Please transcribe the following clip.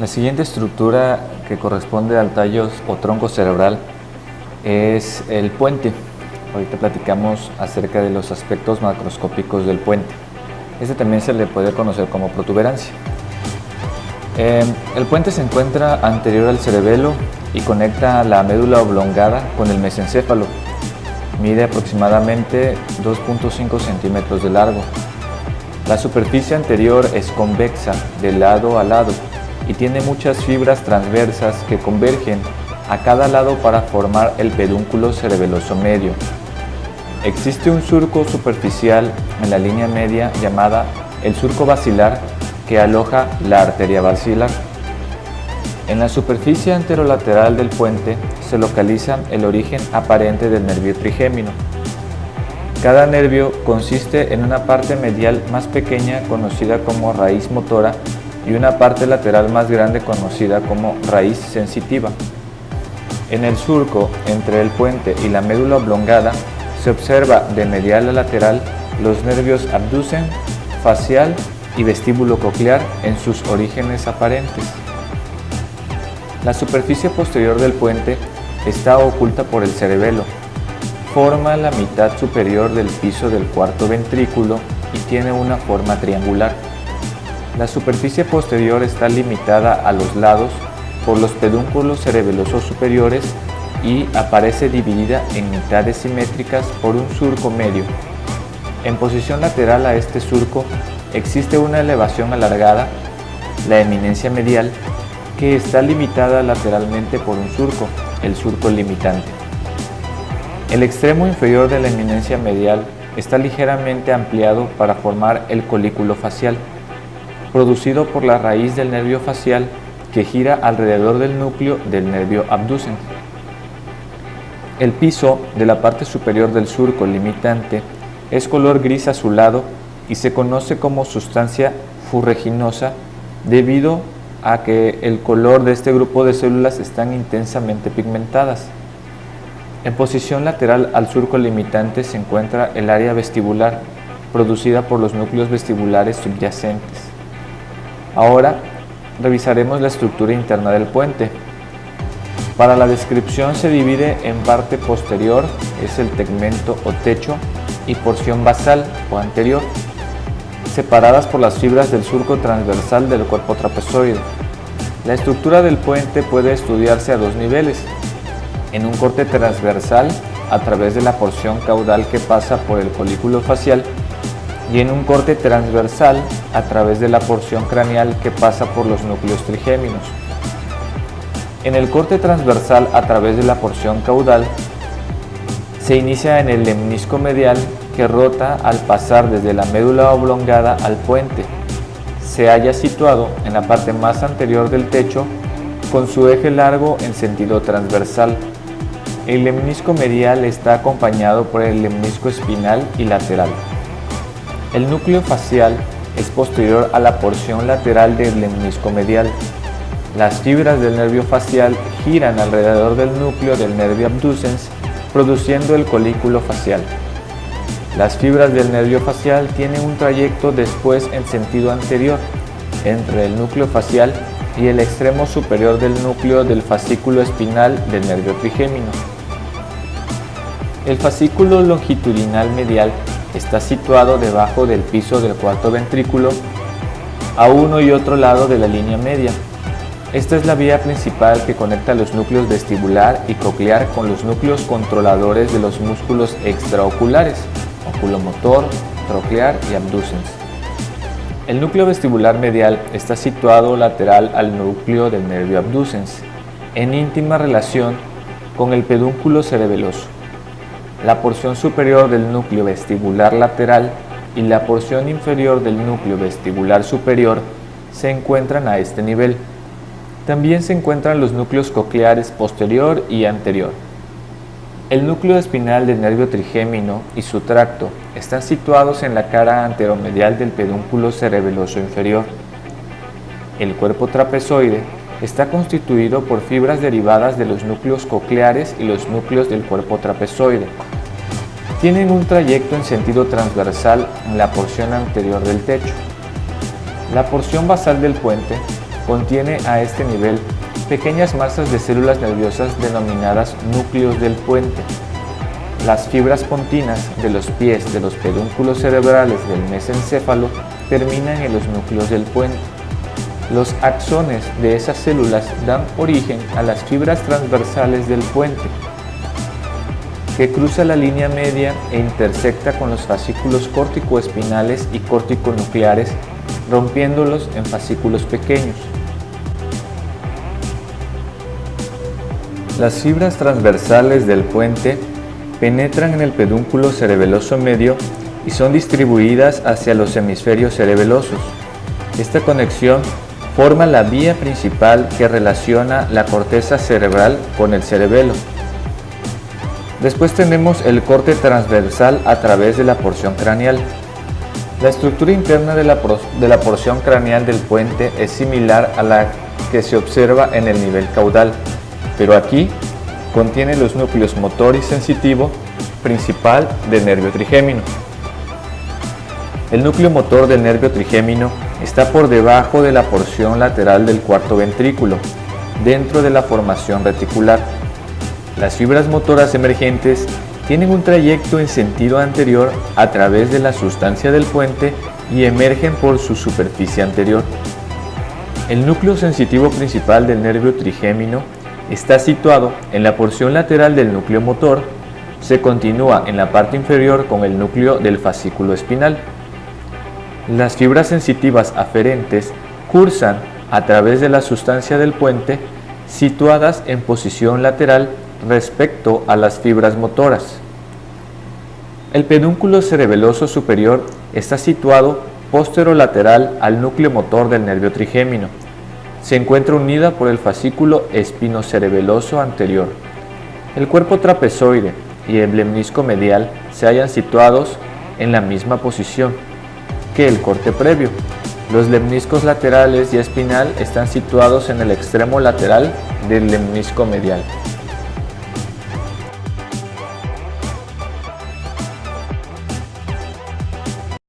La siguiente estructura que corresponde al tallo o tronco cerebral es el puente. Ahorita platicamos acerca de los aspectos macroscópicos del puente. Este también se le puede conocer como protuberancia. El puente se encuentra anterior al cerebelo y conecta la médula oblongada con el mesencéfalo. Mide aproximadamente 2.5 centímetros de largo. La superficie anterior es convexa de lado a lado y tiene muchas fibras transversas que convergen a cada lado para formar el pedúnculo cerebeloso medio. Existe un surco superficial en la línea media llamada el surco basilar que aloja la arteria basilar. En la superficie anterolateral del puente se localiza el origen aparente del nervio trigémino. Cada nervio consiste en una parte medial más pequeña conocida como raíz motora y una parte lateral más grande conocida como raíz sensitiva. En el surco entre el puente y la médula oblongada se observa de medial a lateral los nervios abducen, facial y vestíbulo coclear en sus orígenes aparentes. La superficie posterior del puente está oculta por el cerebelo. Forma la mitad superior del piso del cuarto ventrículo y tiene una forma triangular. La superficie posterior está limitada a los lados por los pedúnculos cerebelosos superiores y aparece dividida en mitades simétricas por un surco medio. En posición lateral a este surco existe una elevación alargada, la eminencia medial, que está limitada lateralmente por un surco, el surco limitante. El extremo inferior de la eminencia medial está ligeramente ampliado para formar el colículo facial, producido por la raíz del nervio facial que gira alrededor del núcleo del nervio abducens. El piso de la parte superior del surco limitante es color gris azulado y se conoce como sustancia furraginosa debido a que el color de este grupo de células están intensamente pigmentadas. En posición lateral al surco limitante se encuentra el área vestibular, producida por los núcleos vestibulares subyacentes. Ahora revisaremos la estructura interna del puente. Para la descripción se divide en parte posterior, es el tegmento o techo, y porción basal o anterior, separadas por las fibras del surco transversal del cuerpo trapezoide. La estructura del puente puede estudiarse a dos niveles: en un corte transversal a través de la porción caudal que pasa por el colículo facial y en un corte transversal a través de la porción craneal que pasa por los núcleos trigéminos. En el corte transversal a través de la porción caudal se inicia en el lemnisco medial que rota al pasar desde la médula oblongada al puente. Se halla situado en la parte más anterior del techo con su eje largo en sentido transversal. El lemnisco medial está acompañado por el lemnisco espinal y lateral. El núcleo facial es posterior a la porción lateral del lemnisco medial. Las fibras del nervio facial giran alrededor del núcleo del nervio abducens, produciendo el colículo facial. Las fibras del nervio facial tienen un trayecto después en sentido anterior, entre el núcleo facial y el extremo superior del núcleo del fascículo espinal del nervio trigémino. El fascículo longitudinal medial está situado debajo del piso del cuarto ventrículo, a uno y otro lado de la línea media. Esta es la vía principal que conecta los núcleos vestibular y coclear con los núcleos controladores de los músculos extraoculares, oculomotor, troclear y abducens. El núcleo vestibular medial está situado lateral al núcleo del nervio abducens, en íntima relación con el pedúnculo cerebeloso. La porción superior del núcleo vestibular lateral y la porción inferior del núcleo vestibular superior se encuentran a este nivel. También se encuentran los núcleos cocleares posterior y anterior. El núcleo espinal del nervio trigémino y su tracto están situados en la cara anteromedial del pedúnculo cerebeloso inferior. El cuerpo trapezoide está constituido por fibras derivadas de los núcleos cocleares y los núcleos del cuerpo trapezoide. Tienen un trayecto en sentido transversal en la porción anterior del techo. La porción basal del puente contiene a este nivel pequeñas masas de células nerviosas denominadas núcleos del puente. Las fibras pontinas de los pies de los pedúnculos cerebrales del mesencéfalo terminan en los núcleos del puente. Los axones de esas células dan origen a las fibras transversales del puente, que cruza la línea media e intersecta con los fascículos córtico-espinales y córtico-nucleares, rompiéndolos en fascículos pequeños. Las fibras transversales del puente penetran en el pedúnculo cerebeloso medio y son distribuidas hacia los hemisferios cerebelosos. Esta conexión forma la vía principal que relaciona la corteza cerebral con el cerebelo. Después tenemos el corte transversal a través de la porción craneal. La estructura interna de la porción craneal del puente es similar a la que se observa en el nivel caudal, pero aquí contiene los núcleos motor y sensitivo principal del nervio trigémino. El núcleo motor del nervio trigémino está por debajo de la porción lateral del cuarto ventrículo, dentro de la formación reticular. Las fibras motoras emergentes tienen un trayecto en sentido anterior a través de la sustancia del puente y emergen por su superficie anterior. El núcleo sensitivo principal del nervio trigémino está situado en la porción lateral del núcleo motor, se continúa en la parte inferior con el núcleo del fascículo espinal. Las fibras sensitivas aferentes cursan a través de la sustancia del puente, situadas en posición lateral respecto a las fibras motoras. El pedúnculo cerebeloso superior está situado posterolateral al núcleo motor del nervio trigémino. Se encuentra unida por el fascículo espinocerebeloso anterior. El cuerpo trapezoide y el lemnisco medial se hallan situados en la misma posición que el corte previo. Los lemniscos laterales y espinal están situados en el extremo lateral del lemnisco medial.